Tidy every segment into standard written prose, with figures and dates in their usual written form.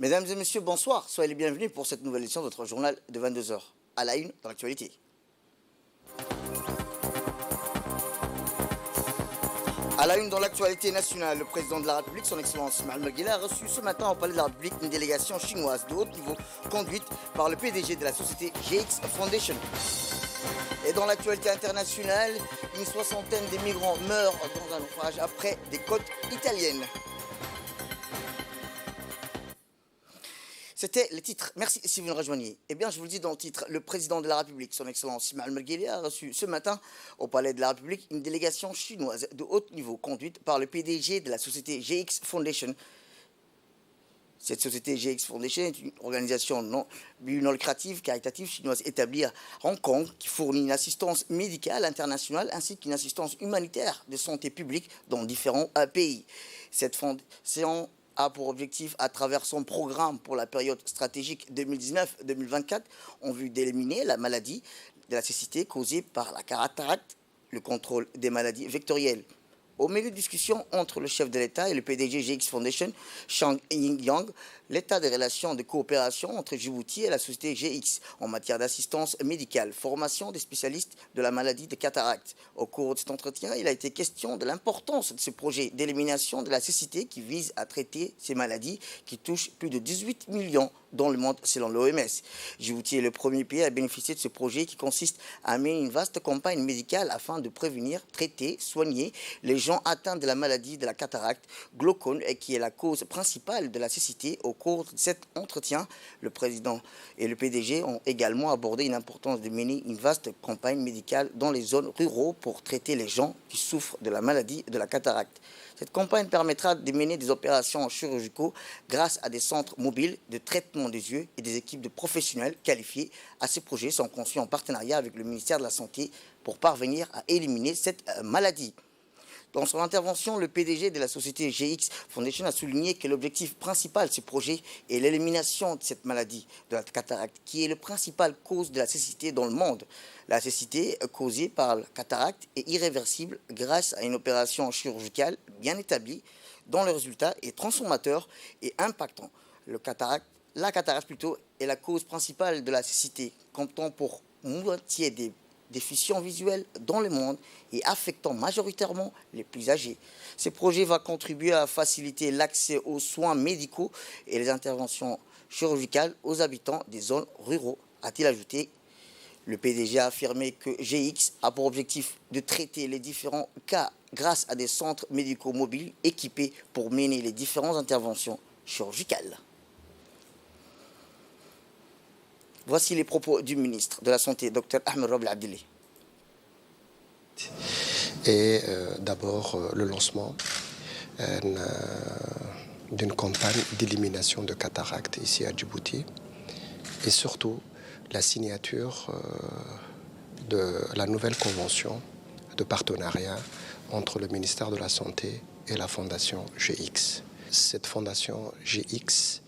Mesdames et messieurs, bonsoir. Soyez les bienvenus pour cette nouvelle édition de votre journal de 22 heures. À la une, dans l'actualité. À la une dans l'actualité nationale, le président de la République, son Excellence Mohamed Ghela, a reçu ce matin au Palais de la République une délégation chinoise de haut niveau conduite par le PDG de la société GX Foundation. Et dans l'actualité internationale, une soixantaine de migrants meurent dans un naufrage après des côtes italiennes. C'était les titres. Merci si vous nous rejoignez. Eh bien, je vous le dis dans le titre, le président de la République, son Excellence Mohamed Ghela, a reçu ce matin au Palais de la République une délégation chinoise de haut niveau conduite par le PDG de la société GX Foundation. Cette société GX Foundation est une organisation non lucrative, caritative chinoise établie à Hong Kong qui fournit une assistance médicale internationale ainsi qu'une assistance humanitaire de santé publique dans différents pays. Cette fondation a pour objectif, à travers son programme pour la période stratégique 2019-2024, en vue d'éliminer la maladie de la cécité causée par la cataracte, le contrôle des maladies vectorielles. Au milieu de discussions entre le chef de l'État et le PDG GX Foundation, Shang Yingyang, l'état des relations de coopération entre Djibouti et la société GX en matière d'assistance médicale, formation des spécialistes de la maladie de cataracte. Au cours de cet entretien, il a été question de l'importance de ce projet d'élimination de la cécité qui vise à traiter ces maladies qui touchent plus de 18 millions dans le monde selon l'OMS. Djibouti est le premier pays à bénéficier de ce projet qui consiste à mener une vaste campagne médicale afin de prévenir, traiter, soigner les gens atteints de la maladie de la cataracte, glaucome, et qui est la cause principale de la cécité. Au cours de cet entretien, le président et le PDG ont également abordé l'importance de mener une vaste campagne médicale dans les zones rurales pour traiter les gens qui souffrent de la maladie de la cataracte. Cette campagne permettra de mener des opérations chirurgicales grâce à des centres mobiles de traitement des yeux et des équipes de professionnels qualifiés. À ces projets sont conçus en partenariat avec le ministère de la Santé pour parvenir à éliminer cette maladie. Dans son intervention, le PDG de la société GX Foundation a souligné que l'objectif principal de ce projet est l'élimination de cette maladie de la cataracte, qui est la principale cause de la cécité dans le monde. La cécité causée par la cataracte est irréversible grâce à une opération chirurgicale bien établie dont le résultat est transformateur et impactant. La cataracte est la cause principale de la cécité, comptant pour moitié des déficients visuels dans le monde et affectant majoritairement les plus âgés. Ce projet va contribuer à faciliter l'accès aux soins médicaux et les interventions chirurgicales aux habitants des zones rurales, a-t-il ajouté. Le PDG a affirmé que GX a pour objectif de traiter les différents cas grâce à des centres médicaux mobiles équipés pour mener les différentes interventions chirurgicales. Voici les propos du ministre de la Santé, Dr Ahmed Roble Abdelli. Et d'abord le lancement d'une campagne d'élimination de cataracte ici à Djibouti et surtout la signature de la nouvelle convention de partenariat entre le ministère de la Santé et la fondation GX. Cette fondation GX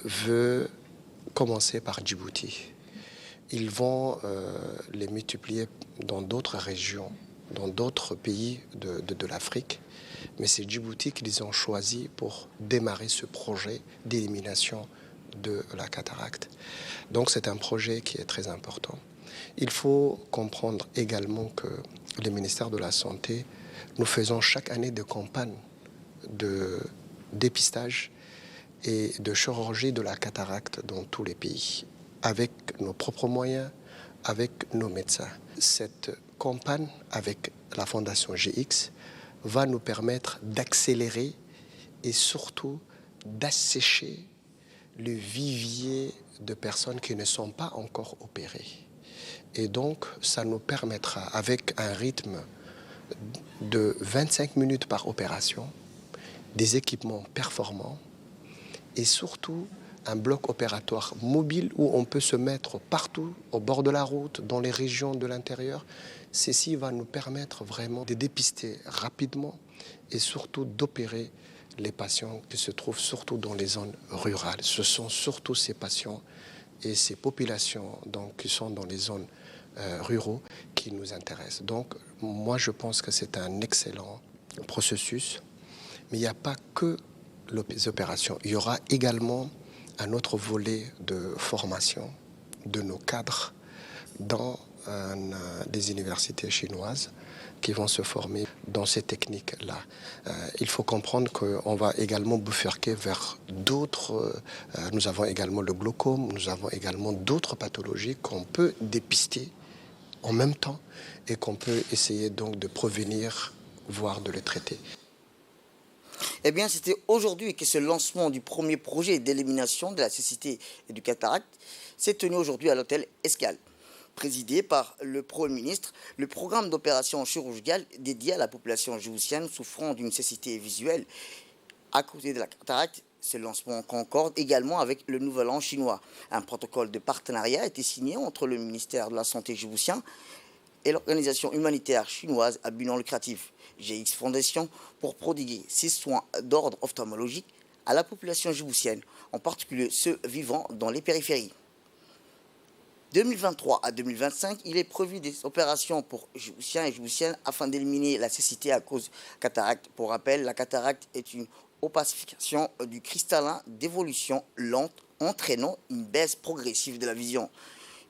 veut commencer par Djibouti. Ils vont les multiplier dans d'autres régions, dans d'autres pays de l'Afrique. Mais c'est Djibouti qu'ils ont choisi pour démarrer ce projet d'élimination de la cataracte. Donc c'est un projet qui est très important. Il faut comprendre également que le ministère de la Santé, nous faisons chaque année des campagnes de dépistage et de chirurgie de la cataracte dans tous les pays, avec nos propres moyens, avec nos médecins. Cette campagne avec la Fondation GX va nous permettre d'accélérer et surtout d'assécher le vivier de personnes qui ne sont pas encore opérées. Et donc, ça nous permettra, avec un rythme de 25 minutes par opération, des équipements performants, et surtout un bloc opératoire mobile où on peut se mettre partout, au bord de la route, dans les régions de l'intérieur. Ceci va nous permettre vraiment de dépister rapidement et surtout d'opérer les patients qui se trouvent surtout dans les zones rurales. Ce sont surtout ces patients et ces populations donc, qui sont dans les zones ruraux qui nous intéressent. Donc moi je pense que c'est un excellent processus, mais il n'y a pas que les opérations. Il y aura également un autre volet de formation de nos cadres dans des universités chinoises qui vont se former dans ces techniques-là. Il faut comprendre qu'on va également bifurquer vers d'autres. Nous avons également le glaucome, nous avons également d'autres pathologies qu'on peut dépister en même temps et qu'on peut essayer donc de prévenir, voire de les traiter. Eh bien, c'était aujourd'hui que ce lancement du premier projet d'élimination de la cécité et du cataracte s'est tenu aujourd'hui à l'hôtel Escale. Présidé par le Premier ministre, le programme d'opération chirurgicale dédié à la population djiboutienne souffrant d'une cécité visuelle à côté de la cataracte. Ce lancement concorde également avec le Nouvel An chinois. Un protocole de partenariat a été signé entre le ministère de la Santé djiboutien et l'organisation humanitaire chinoise à but non lucratif, GX Foundation, pour prodiguer ses soins d'ordre ophtalmologique à la population djiboutienne, en particulier ceux vivant dans les périphéries. 2023 à 2025, il est prévu des opérations pour Djiboutiens et Djiboutiennes afin d'éliminer la cécité à cause de cataracte. Pour rappel, la cataracte est une opacification du cristallin d'évolution lente entraînant une baisse progressive de la vision.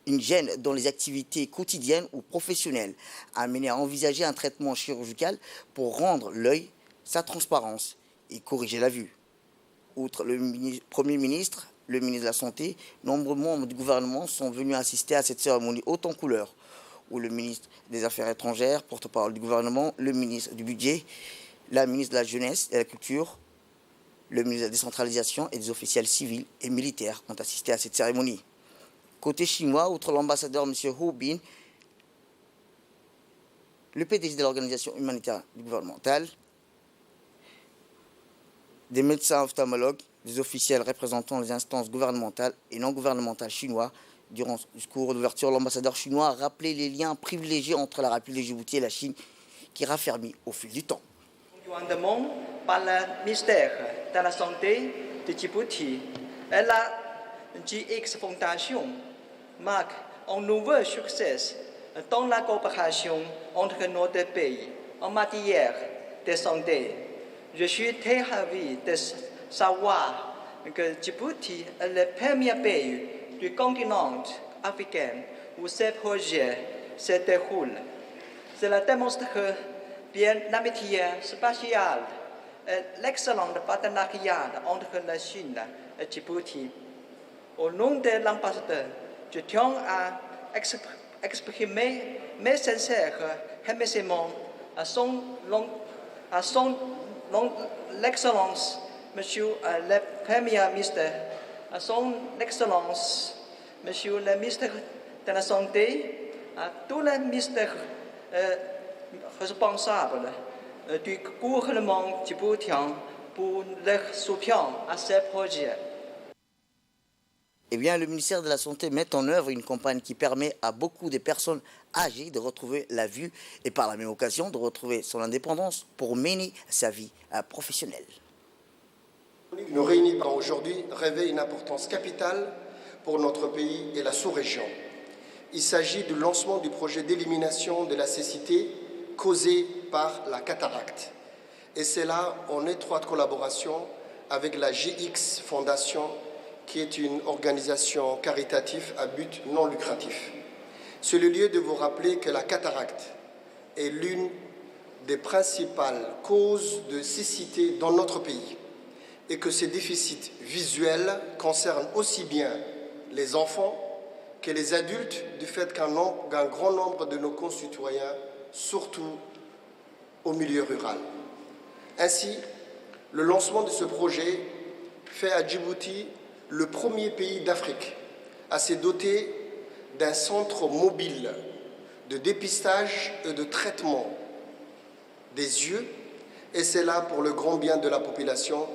Une gêne dans les activités quotidiennes ou professionnelles, amenée à envisager un traitement chirurgical pour rendre l'œil sa transparence et corriger la vue. Outre le Premier ministre, le ministre de la Santé, nombreux membres du gouvernement sont venus assister à cette cérémonie haute en couleurs, où le ministre des Affaires étrangères, porte-parole du gouvernement, le ministre du Budget, la ministre de la Jeunesse et de la Culture, le ministre de la Décentralisation et des officiels civils et militaires ont assisté à cette cérémonie. Côté chinois, outre l'ambassadeur M. Hu Bin, le PDG de l'organisation humanitaire gouvernementale, des médecins ophtalmologues, des officiels représentant les instances gouvernementales et non gouvernementales chinois. Durant ce discours d'ouverture, l'ambassadeur chinois a rappelé les liens privilégiés entre la République de Djibouti et la Chine, qui raffermit au fil du temps. Par le ministère de la Santé de Djibouti et la GX Foundation marque un nouveau succès dans la coopération entre nos deux pays en matière de santé. Je suis très ravi de savoir que Djibouti est le premier pays du continent africain où ce projet se déroule. Cela démontre bien l'amitié spatiale et l'excellent partenariat entre la Chine et Djibouti. Au nom de l'ambassadeur, je tiens à exprimer mes sincères remerciements à son Excellence, Monsieur le Premier ministre, à son Excellence, Monsieur le ministre de la Santé, à tous les ministères responsables du gouvernement djiboutien pour leur soutien à ce projet. Eh bien, le ministère de la Santé met en œuvre une campagne qui permet à beaucoup de personnes âgées de retrouver la vue et par la même occasion de retrouver son indépendance pour mener sa vie professionnelle. Nous réunis aujourd'hui revêt une importance capitale pour notre pays et la sous-région. Il s'agit du lancement du projet d'élimination de la cécité causée par la cataracte. Et c'est là en étroite collaboration avec la GX Foundation, qui est une organisation caritative à but non lucratif. C'est le lieu de vous rappeler que la cataracte est l'une des principales causes de cécité dans notre pays et que ces déficits visuels concernent aussi bien les enfants que les adultes du fait qu'un grand nombre de nos concitoyens, surtout au milieu rural. Ainsi, le lancement de ce projet fait à Djibouti le premier pays d'Afrique à se doter d'un centre mobile de dépistage et de traitement des yeux, et c'est là pour le grand bien de la population,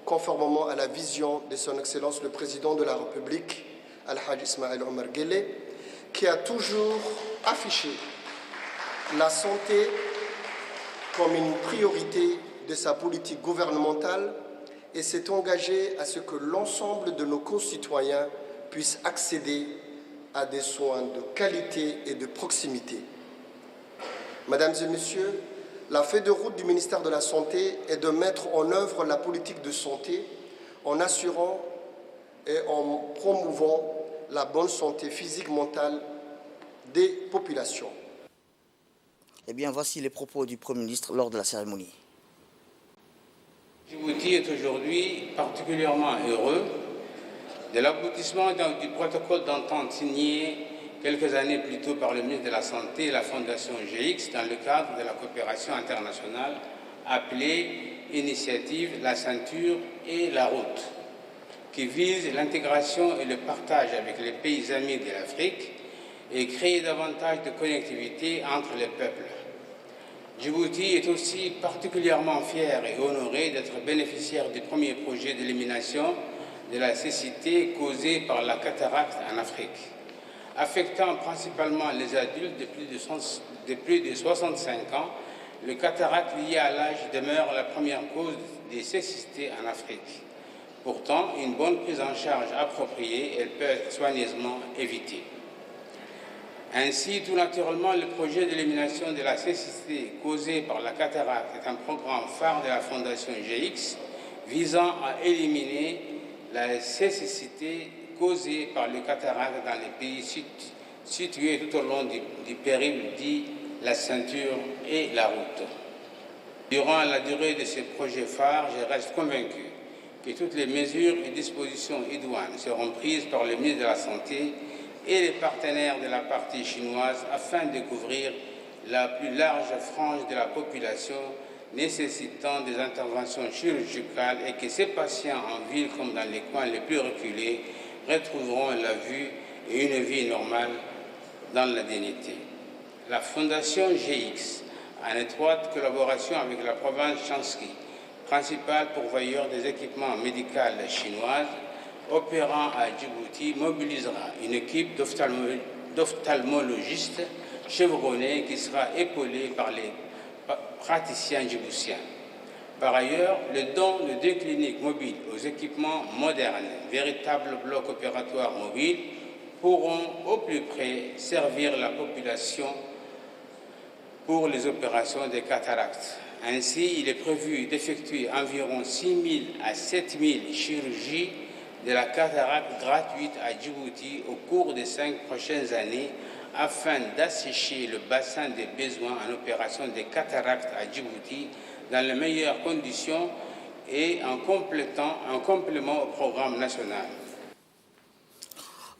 conformément à la vision de son Excellence le Président de la République, Al-Hajj Ismaël Omar Guelleh, qui a toujours affiché la santé comme une priorité de sa politique gouvernementale et s'est engagé à ce que l'ensemble de nos concitoyens puissent accéder à des soins de qualité et de proximité. Mesdames et Messieurs, La feuille de route du ministère de la Santé est de mettre en œuvre la politique de santé en assurant et en promouvant la bonne santé physique et mentale des populations. Eh bien, voici les propos du Premier ministre lors de la cérémonie. Djibouti est aujourd'hui particulièrement heureux de l'aboutissement du protocole d'entente signé quelques années plus tôt par le ministre de la Santé et la Fondation GX dans le cadre de la coopération internationale appelée Initiative La Ceinture et la Route, qui vise l'intégration et le partage avec les pays amis de l'Afrique et créer davantage de connectivité entre les peuples. Djibouti est aussi particulièrement fier et honoré d'être bénéficiaire du premier projet d'élimination de la cécité causée par la cataracte en Afrique, affectant principalement les adultes de plus de 65 ans. Le cataracte lié à l'âge demeure la première cause des cécité en Afrique. Pourtant, une bonne prise en charge appropriée, elle peut être soigneusement évitée. Ainsi, tout naturellement, le projet d'élimination de la cécité causée par la cataracte est un programme phare de la Fondation GX visant à éliminer la cécité causée par le cataracte dans les pays situés tout au long du périple dit la ceinture et la route. Durant la durée de ce projet phare, je reste convaincu que toutes les mesures et dispositions idoines seront prises par le ministre de la Santé et les partenaires de la partie chinoise afin de couvrir la plus large frange de la population nécessitant des interventions chirurgicales et que ces patients en ville comme dans les coins les plus reculés retrouveront la vue et une vie normale dans la dignité. La Fondation GX, en étroite collaboration avec la province Shanxi, principal pourvoyeur des équipements médicaux chinoises, opérant à Djibouti, mobilisera une équipe d'ophtalmologistes chevronnés qui sera épaulée par les praticiens djiboutiens. Par ailleurs, le don de 2 cliniques mobiles aux équipements modernes, véritables blocs opératoires mobiles, pourront au plus près servir la population pour les opérations des cataractes. Ainsi, il est prévu d'effectuer environ 6 000 à 7 000 chirurgies de la cataracte gratuite à Djibouti au cours des 5 prochaines années afin d'assécher le bassin des besoins en opération des cataractes à Djibouti dans les meilleures conditions et en complément au programme national.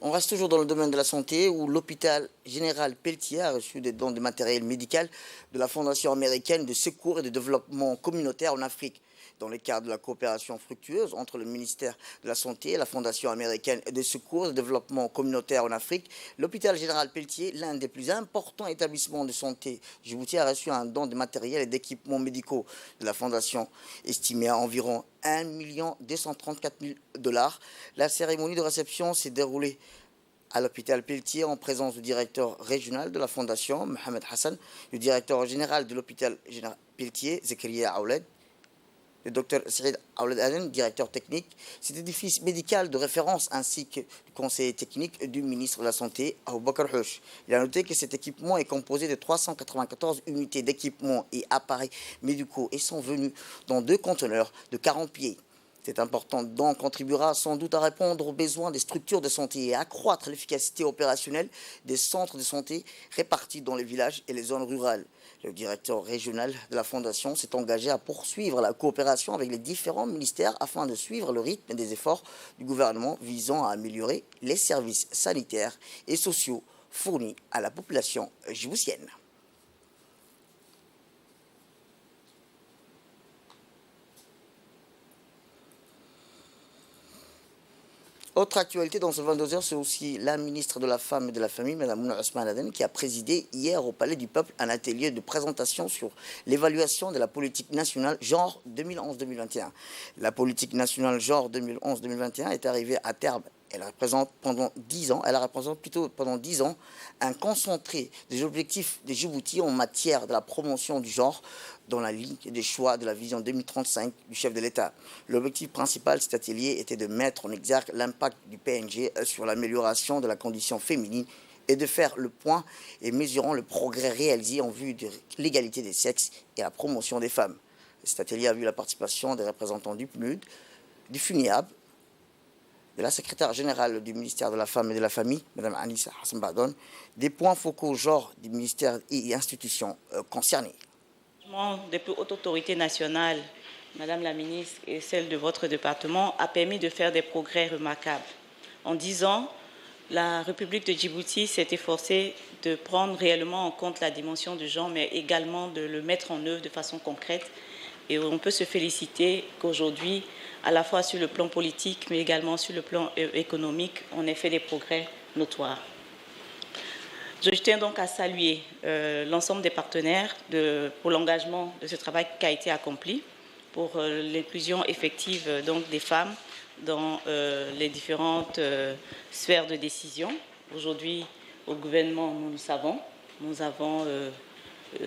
On reste toujours dans le domaine de la santé où l'hôpital général Pelletier a reçu des dons de matériel médical de la Fondation américaine de secours et de développement communautaire en Afrique. Dans le cadre de la coopération fructueuse entre le ministère de la Santé et la Fondation américaine de secours et de développement communautaire en Afrique, l'hôpital général Pelletier, l'un des plus importants établissements de santé djiboutien, a reçu un don de matériel et d'équipements médicaux de la Fondation, estimé à environ 1 234 000 $. La cérémonie de réception s'est déroulée à l'hôpital Pelletier en présence du directeur régional de la Fondation, Mohamed Hassan, du directeur général de l'hôpital général Pelletier, Zakaria Aouled, le docteur Saïd Aouled Aden, directeur technique, cet édifice médical de référence ainsi que le conseiller technique du ministre de la Santé, Aboubakar Houch. Il a noté que cet équipement est composé de 394 unités d'équipement et appareils médicaux et sont venus dans 2 conteneurs de 40 pieds. Cet important don contribuera sans doute à répondre aux besoins des structures de santé et à accroître l'efficacité opérationnelle des centres de santé répartis dans les villages et les zones rurales. Le directeur régional de la Fondation s'est engagé à poursuivre la coopération avec les différents ministères afin de suivre le rythme des efforts du gouvernement visant à améliorer les services sanitaires et sociaux fournis à la population djiboutienne. Autre actualité dans ce 22h, c'est aussi la ministre de la Femme et de la Famille, Mme Mouna Ousmane Aden, qui a présidé hier au Palais du Peuple un atelier de présentation sur l'évaluation de la politique nationale genre 2011-2021. La politique nationale genre 2011-2021 est arrivée à terme. Elle représente pendant 10 ans un concentré des objectifs des Djibouti en matière de la promotion du genre dans la ligne des choix de la vision 2035 du chef de l'État. L'objectif principal de cet atelier était de mettre en exergue l'impact du PNG sur l'amélioration de la condition féminine et de faire le point et mesurant le progrès réalisé en vue de l'égalité des sexes et la promotion des femmes. Cet atelier a vu la participation des représentants du PNUD, du FUNIAB, de la secrétaire générale du ministère de la Femme et de la Famille, Mme Anissa Hassan Badon, des points focaux genre des ministères et institutions concernés. Des plus hautes autorités nationales, Madame la ministre, et celle de votre département, a permis de faire des progrès remarquables. En 10 ans, la République de Djibouti s'est efforcée de prendre réellement en compte la dimension du genre, mais également de le mettre en œuvre de façon concrète. Et on peut se féliciter qu'aujourd'hui, à la fois sur le plan politique, mais également sur le plan économique, on ait fait des progrès notoires. Je tiens donc à saluer l'ensemble des partenaires pour l'engagement de ce travail qui a été accompli, pour l'inclusion effective donc, des femmes dans les différentes sphères de décision. Aujourd'hui, au gouvernement, nous avons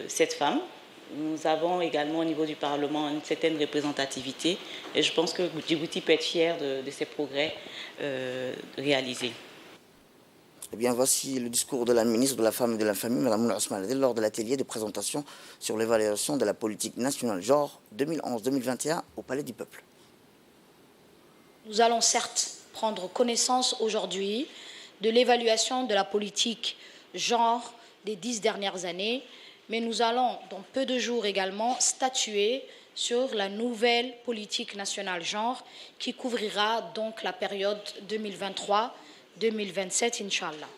7 femmes. Nous avons également au niveau du Parlement une certaine représentativité et je pense que Djibouti peut être fier de ces progrès réalisés. Eh bien, voici le discours de la ministre de la Femme et de la Famille, Mme Mouna Ousmane Adel, lors de l'atelier de présentation sur l'évaluation de la politique nationale genre 2011-2021 au Palais du Peuple. Nous allons certes prendre connaissance aujourd'hui de l'évaluation de la politique genre des 10 dernières années, mais nous allons, dans peu de jours également, statuer sur la nouvelle politique nationale genre qui couvrira donc la période 2023-2027, Inch'Allah.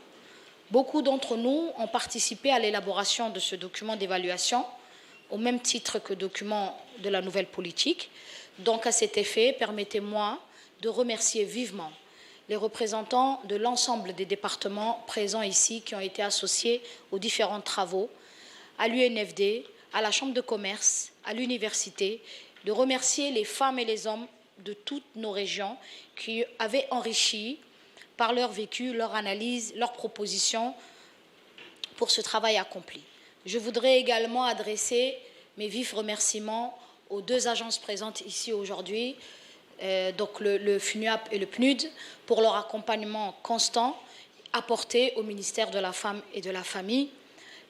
Beaucoup d'entre nous ont participé à l'élaboration de ce document d'évaluation, au même titre que document de la nouvelle politique. Donc, à cet effet, permettez-moi de remercier vivement les représentants de l'ensemble des départements présents ici qui ont été associés aux différents travaux, à l'UNFD, à la Chambre de commerce, à l'université, de remercier les femmes et les hommes de toutes nos régions qui avaient enrichi par leur vécu, leur analyse, leurs propositions pour ce travail accompli. Je voudrais également adresser mes vifs remerciements aux 2 agences présentes ici aujourd'hui, donc le FUNIAB et le PNUD, pour leur accompagnement constant apporté au ministère de la Femme et de la Famille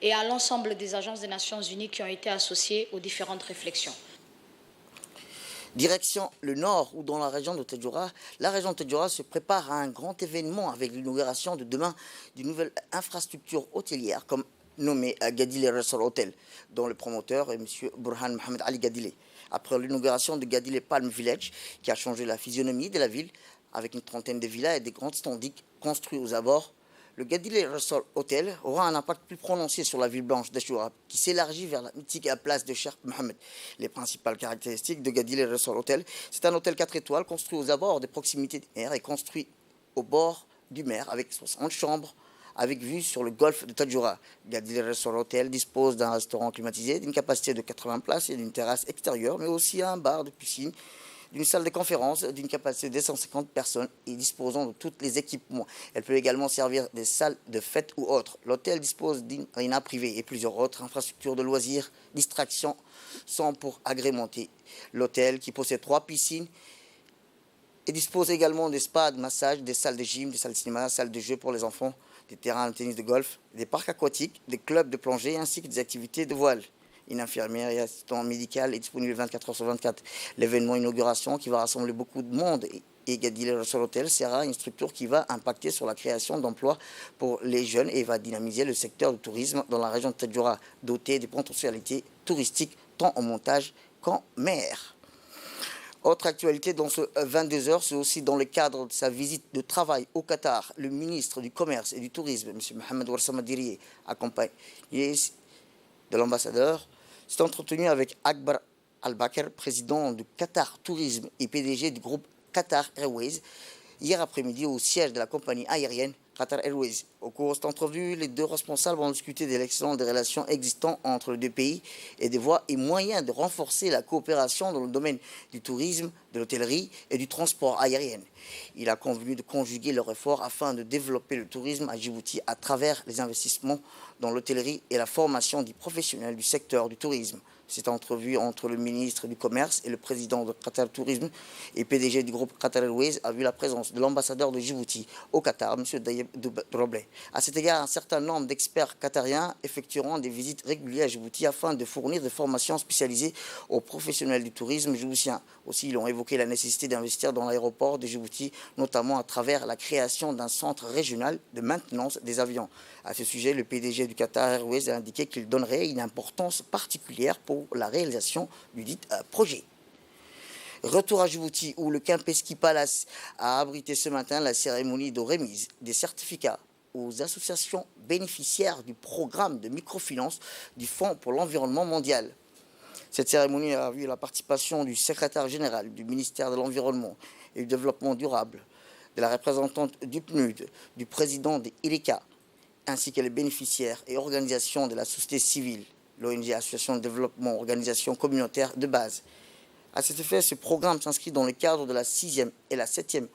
et à l'ensemble des agences des Nations Unies qui ont été associées aux différentes réflexions. Direction le nord, ou dans la région de Tadjoura, la région de Tadjoura se prépare à un grand événement avec l'inauguration de demain d'une nouvelle infrastructure hôtelière, comme nommée Gadile Resort Hotel, dont le promoteur est M. Burhan Mohamed Ali Gadile. Après l'inauguration de Gadile Palm Village, qui a changé la physionomie de la ville, avec une trentaine de villas et des grandes standiques construits aux abords, le Gadile Resort Hotel aura un impact plus prononcé sur la ville blanche d'Achoura, qui s'élargit vers la mythique place de Cheikh Mohammed. Les principales caractéristiques de Gadile Resort Hotel, c'est un hôtel 4 étoiles construit aux abords des proximités de mer et construit au bord du mer avec 60 chambres, avec vue sur le golfe de Tadjoura. Gadile Resort Hotel dispose d'un restaurant climatisé d'une capacité de 80 places et d'une terrasse extérieure, mais aussi un bar de piscine, d'une salle de conférence d'une capacité de 150 personnes et disposant de tous les équipements. Elle peut également servir des salles de fête ou autres. L'hôtel dispose d'une arena privée et plusieurs autres infrastructures de loisirs, distractions sont pour agrémenter l'hôtel qui possède 3 piscines et dispose également des spas, de massage, des salles de gym, des salles de cinéma, des salles de jeux pour les enfants, des terrains de tennis de golf, des parcs aquatiques, des clubs de plongée ainsi que des activités de voile. Une infirmière et assistant médical est disponible 24 heures sur 24. L'événement inauguration qui va rassembler beaucoup de monde et Gadile Resort Hotel sera une structure qui va impacter sur la création d'emplois pour les jeunes et va dynamiser le secteur du tourisme dans la région de Tadjoura, doté de potentialités touristiques tant en montage qu'en mer. Autre actualité dans ce 22h, c'est aussi dans le cadre de sa visite de travail au Qatar, le ministre du Commerce et du Tourisme, M. Mohamed Ouassama Diriye, accompagné de l'ambassadeur, s'est entretenu avec Akbar Al-Bakr, président du Qatar Tourisme et PDG du groupe Qatar Airways, hier après-midi au siège de la compagnie aérienne Qatar Airways. Au cours de cette entrevue, les 2 responsables ont discuté de l'excellence des relations existantes entre les 2 pays et des voies et moyens de renforcer la coopération dans le domaine du tourisme, de l'hôtellerie et du transport aérien. Il a convenu de conjuguer leurs efforts afin de développer le tourisme à Djibouti à travers les investissements dans l'hôtellerie et la formation des professionnels du secteur du tourisme. Cette entrevue entre le ministre du Commerce et le président de Qatar Tourisme et PDG du groupe Qatar Airways a vu la présence de l'ambassadeur de Djibouti au Qatar, M. Dayeb Droblé. À cet égard, un certain nombre d'experts qatariens effectueront des visites régulières à Djibouti afin de fournir des formations spécialisées aux professionnels du tourisme djiboutien. Aussi, ils ont évoqué la nécessité d'investir dans l'aéroport de Djibouti, notamment à travers la création d'un centre régional de maintenance des avions. À ce sujet, le PDG du Qatar Airways a indiqué qu'il donnerait une importance particulière pour la réalisation du dit projet. Retour à Djibouti, où le Kempinski Palace a abrité ce matin la cérémonie de remise des certificats aux associations bénéficiaires du programme de microfinance du Fonds pour l'environnement mondial. Cette cérémonie a vu la participation du secrétaire général du ministère de l'Environnement et du Développement durable, de la représentante du PNUD, du président de IRICA, ainsi que les bénéficiaires et organisations de la société civile, l'ONG Association de développement, organisation communautaire de base. À cet effet, ce programme s'inscrit dans le cadre de la 6e et la 7e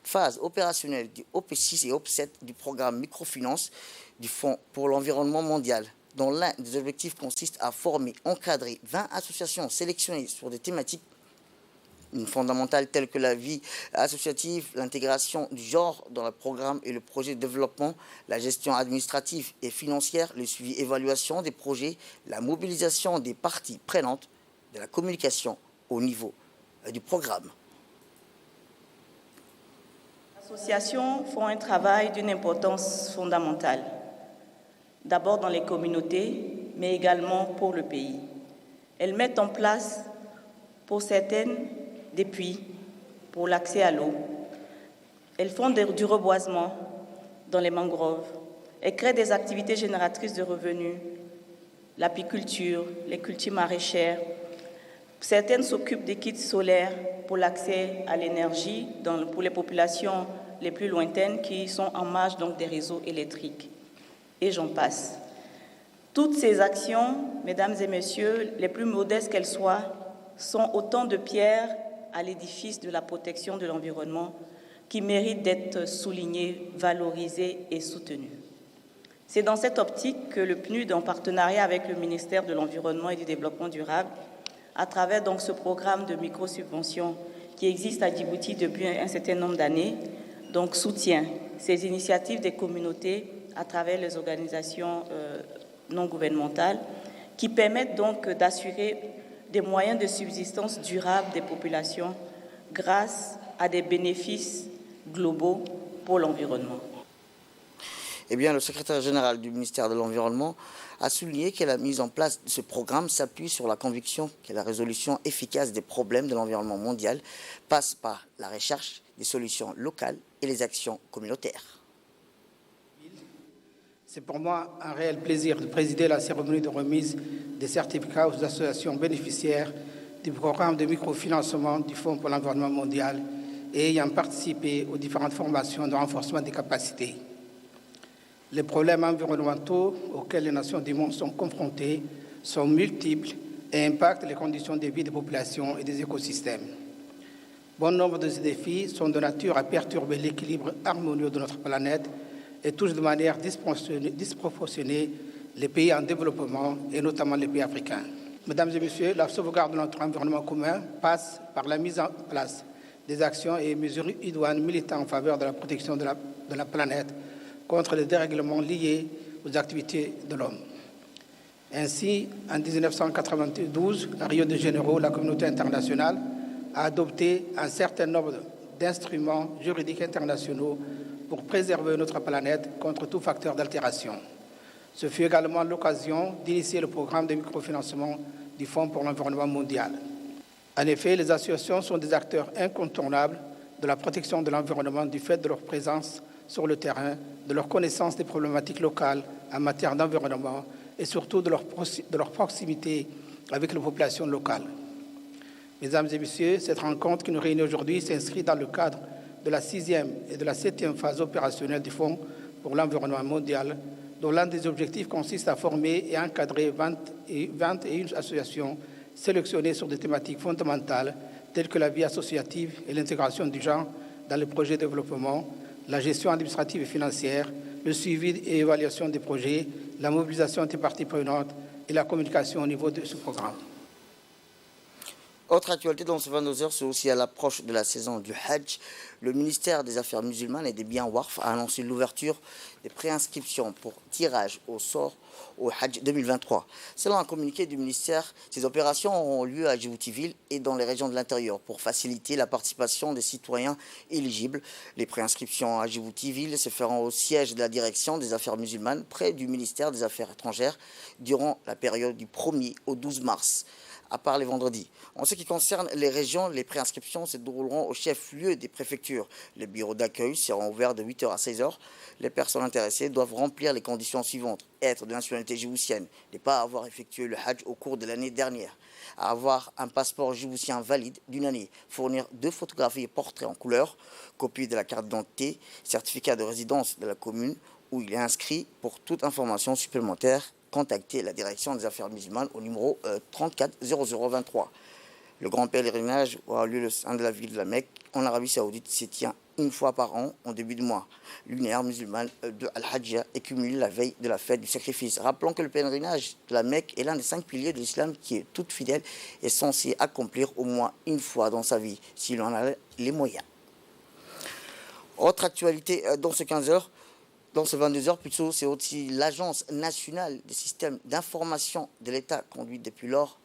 phase opérationnelle du OP6 et OP7 du programme microfinance du Fonds pour l'environnement mondial, dont l'un des objectifs consiste à former, encadrer 20 associations sélectionnées sur des thématiques fondamentales telles que la vie associative, l'intégration du genre dans le programme et le projet de développement, la gestion administrative et financière, le suivi et évaluation des projets, la mobilisation des parties prenantes, de la communication au niveau du programme. Les associations font un travail d'une importance fondamentale, d'abord dans les communautés, mais également pour le pays. Elles mettent en place, pour certaines, des puits pour l'accès à l'eau. Elles font du reboisement dans les mangroves. Elles créent des activités génératrices de revenus, l'apiculture, les cultures maraîchères. Certaines s'occupent des kits solaires pour l'accès à l'énergie pour les populations les plus lointaines qui sont en marge donc des réseaux électriques. Et j'en passe. Toutes ces actions, mesdames et messieurs, les plus modestes qu'elles soient, sont autant de pierres à l'édifice de la protection de l'environnement qui méritent d'être soulignées, valorisées et soutenues. C'est dans cette optique que le PNUD, en partenariat avec le ministère de l'Environnement et du Développement durable, à travers donc ce programme de microsubventions qui existe à Djibouti depuis un certain nombre d'années, donc soutient ces initiatives des communautés à travers les organisations non gouvernementales qui permettent donc d'assurer des moyens de subsistance durable des populations grâce à des bénéfices globaux pour l'environnement. Eh bien, le secrétaire général du ministère de l'Environnement a souligné que la mise en place de ce programme s'appuie sur la conviction que la résolution efficace des problèmes de l'environnement mondial passe par la recherche des solutions locales et les actions communautaires. C'est pour moi un réel plaisir de présider la cérémonie de remise des certificats aux associations bénéficiaires du programme de microfinancement du Fonds pour l'environnement mondial et ayant participé aux différentes formations de renforcement des capacités. Les problèmes environnementaux auxquels les nations du monde sont confrontées sont multiples et impactent les conditions de vie des populations et des écosystèmes. Bon nombre de ces défis sont de nature à perturber l'équilibre harmonieux de notre planète et touchent de manière disproportionnée les pays en développement et notamment les pays africains. Mesdames et messieurs, la sauvegarde de notre environnement commun passe par la mise en place des actions et mesures idoines militant en faveur de la protection de la planète contre les dérèglements liés aux activités de l'homme. Ainsi, en 1992, à Rio de Janeiro, la communauté internationale a adopté un certain nombre d'instruments juridiques internationaux pour préserver notre planète contre tout facteur d'altération. Ce fut également l'occasion d'initier le programme de microfinancement du Fonds pour l'environnement mondial. En effet, les associations sont des acteurs incontournables de la protection de l'environnement du fait de leur présence sur le terrain, de leur connaissance des problématiques locales en matière d'environnement et surtout de leur proximité avec les populations locales. Mesdames et messieurs, cette rencontre qui nous réunit aujourd'hui s'inscrit dans le cadre de la 6e et de la 7e phase opérationnelle du Fonds pour l'environnement mondial, dont l'un des objectifs consiste à former et encadrer 21 associations sélectionnées sur des thématiques fondamentales telles que la vie associative et l'intégration du genre dans les projets de développement, la gestion administrative et financière, le suivi et évaluation des projets, la mobilisation des parties prenantes et la communication au niveau de ce programme. Autre actualité dans ce 22 heures, c'est aussi à l'approche de la saison du Hajj. Le ministère des Affaires musulmanes et des biens Waqf a annoncé l'ouverture des préinscriptions pour tirage au sort au Hajj 2023. Selon un communiqué du ministère, ces opérations auront lieu à Djibouti-Ville et dans les régions de l'intérieur pour faciliter la participation des citoyens éligibles. Les préinscriptions à Djibouti-Ville se feront au siège de la direction des Affaires musulmanes près du ministère des Affaires étrangères durant la période du 1er au 12 mars. À part les vendredis. En ce qui concerne les régions, les préinscriptions se dérouleront au chef-lieu des préfectures. Les bureaux d'accueil seront ouverts de 8h à 16h. Les personnes intéressées doivent remplir les conditions suivantes. Être de nationalité djiboutienne, ne pas avoir effectué le Hajj au cours de l'année dernière, avoir un passeport djiboutien valide d'une année, fournir 2 photographies et portraits en couleur, copie de la carte d'identité, certificat de résidence de la commune où il est inscrit. Pour toute information supplémentaire, contacter la direction des affaires musulmanes au numéro 34 0023. Le grand pèlerinage aura lieu au sein de la ville de la Mecque, en Arabie Saoudite, se tient une fois par an en début de mois lunaire musulman de Al-Hajjah et cumulé la veille de la fête du sacrifice. Rappelons que le pèlerinage de la Mecque est l'un des 5 piliers de l'islam qui est toute fidèle et censé accomplir au moins une fois dans sa vie, s'il en a les moyens. Autre actualité dans ce 15 heures, dans ce 22 heures plutôt, c'est aussi l'Agence nationale des systèmes d'information de l'État conduite depuis lors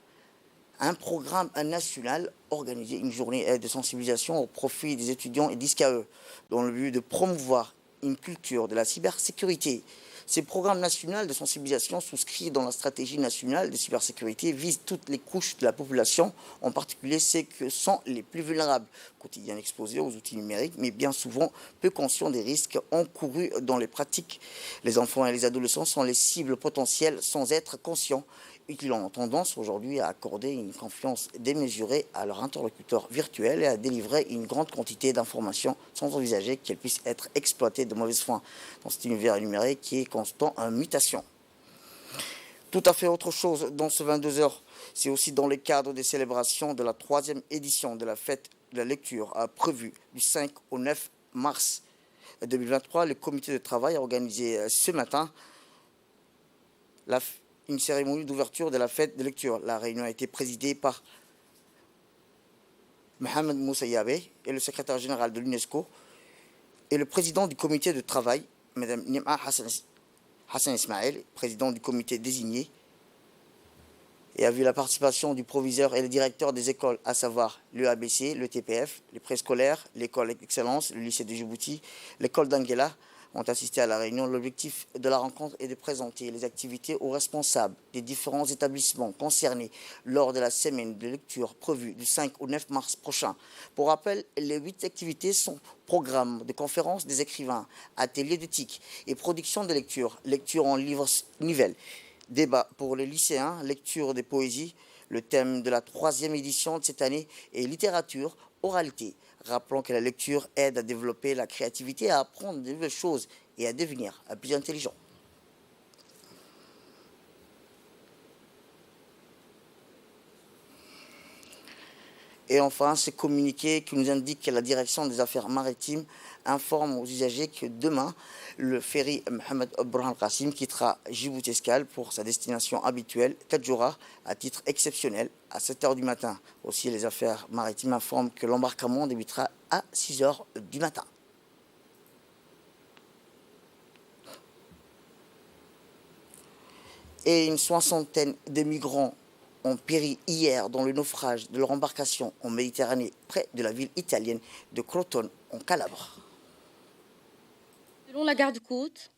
un programme national organisé une journée de sensibilisation au profit des étudiants et d'ISCAE dans le but de promouvoir une culture de la cybersécurité. Ces programmes nationaux de sensibilisation souscrits dans la stratégie nationale de cybersécurité visent toutes les couches de la population, en particulier ceux qui sont les plus vulnérables, quotidiennement exposés aux outils numériques, mais bien souvent peu conscients des risques encourus dans les pratiques. Les enfants et les adolescents sont les cibles potentielles sans être conscients. Ils ont tendance aujourd'hui à accorder une confiance démesurée à leur interlocuteur virtuel et à délivrer une grande quantité d'informations sans envisager qu'elles puissent être exploitées de mauvaise foi dans cet univers numérique qui est constant en mutation. Tout à fait autre chose dans ce 22 heures, c'est aussi dans le cadre des célébrations de la 3e édition de la fête de la lecture prévue du 5 au 9 mars 2023. Le comité de travail a organisé ce matin une cérémonie d'ouverture de la fête de lecture. La réunion a été présidée par Mohamed Moussayabe et le secrétaire général de l'UNESCO et le président du comité de travail, Mme Nima Hassan Ismaël, président du comité désigné, et a vu la participation du proviseur et le directeur des écoles, à savoir l'EABC, le TPF, les préscolaires, l'école d'excellence, le lycée de Djibouti, l'école d'Anguela, ont assisté à la réunion. L'objectif de la rencontre est de présenter les activités aux responsables des différents établissements concernés lors de la semaine de lecture prévue du 5 au 9 mars prochain. Pour rappel, les 8 activités sont programme de conférences des écrivains, ateliers d'éthique et production de lecture, lecture en livres nouvelles, débat pour les lycéens, lecture des poésies. Le thème de la 3e édition de cette année est littérature, oralité. Rappelons que la lecture aide à développer la créativité, à apprendre de nouvelles choses et à devenir plus intelligent. Et enfin, ce communiqué qui nous indique que la direction des affaires maritimes informe aux usagers que demain, le ferry Mohamed Burhan Qassim quittera Djibouti Escale pour sa destination habituelle, Tadjoura, à titre exceptionnel, à 7h du matin. Aussi, les affaires maritimes informent que l'embarquement débutera à 6h du matin. Et une 60aine de migrants ont péri hier dans le naufrage de leur embarcation en Méditerranée, près de la ville italienne de Crotone, en Calabre. Selon la garde-côte,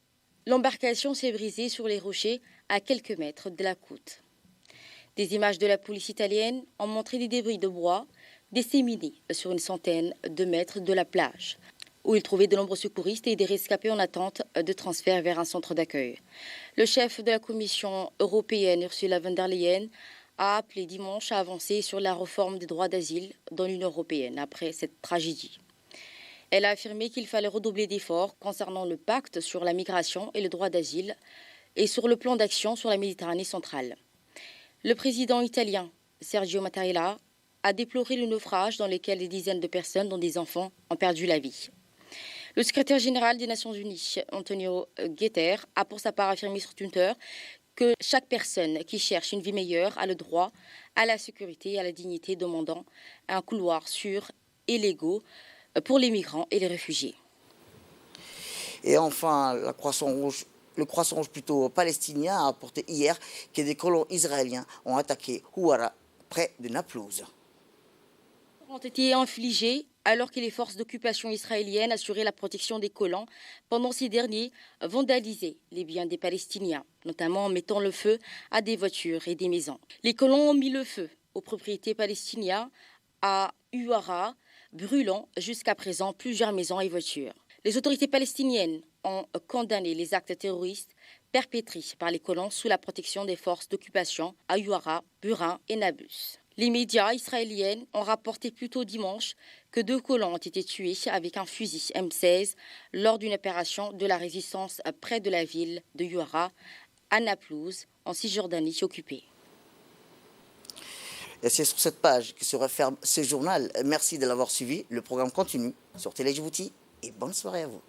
l'embarcation s'est brisée sur les rochers à quelques mètres de la côte. Des images de la police italienne ont montré des débris de bois disséminés sur une centaine de mètres de la plage, où ils trouvaient de nombreux secouristes et des rescapés en attente de transfert vers un centre d'accueil. Le chef de la Commission européenne, Ursula von der Leyen, a appelé dimanche à avancer sur la réforme des droits d'asile dans l'Union européenne après cette tragédie. Elle a affirmé qu'il fallait redoubler d'efforts concernant le pacte sur la migration et le droit d'asile et sur le plan d'action sur la Méditerranée centrale. Le président italien, Sergio Mattarella, a déploré le naufrage dans lequel des dizaines de personnes, dont des enfants, ont perdu la vie. Le secrétaire général des Nations Unies, Antonio Guterres, a pour sa part affirmé sur Twitter que chaque personne qui cherche une vie meilleure a le droit à la sécurité et à la dignité, demandant un couloir sûr et légaux pour les migrants et les réfugiés. Et enfin, le croissant rouge plutôt palestinien a rapporté hier que des colons israéliens ont attaqué Houara, près de Naplouse. Ont été infligés alors que les forces d'occupation israéliennes assuraient la protection des colons pendant ces derniers vandalisaient les biens des Palestiniens, notamment en mettant le feu à des voitures et des maisons. Les colons ont mis le feu aux propriétés palestiniennes à Houara, brûlant jusqu'à présent plusieurs maisons et voitures. Les autorités palestiniennes ont condamné les actes terroristes perpétrés par les colons sous la protection des forces d'occupation à Houara, Burin et Nablus. Les médias israéliens ont rapporté plus tôt dimanche que 2 colons ont été tués avec un fusil M16 lors d'une opération de la résistance près de la ville de Houara, à Naplouse, en Cisjordanie occupée. Et c'est sur cette page que se referme ce journal. Merci de l'avoir suivi. Le programme continue sur Télé Djibouti et bonne soirée à vous.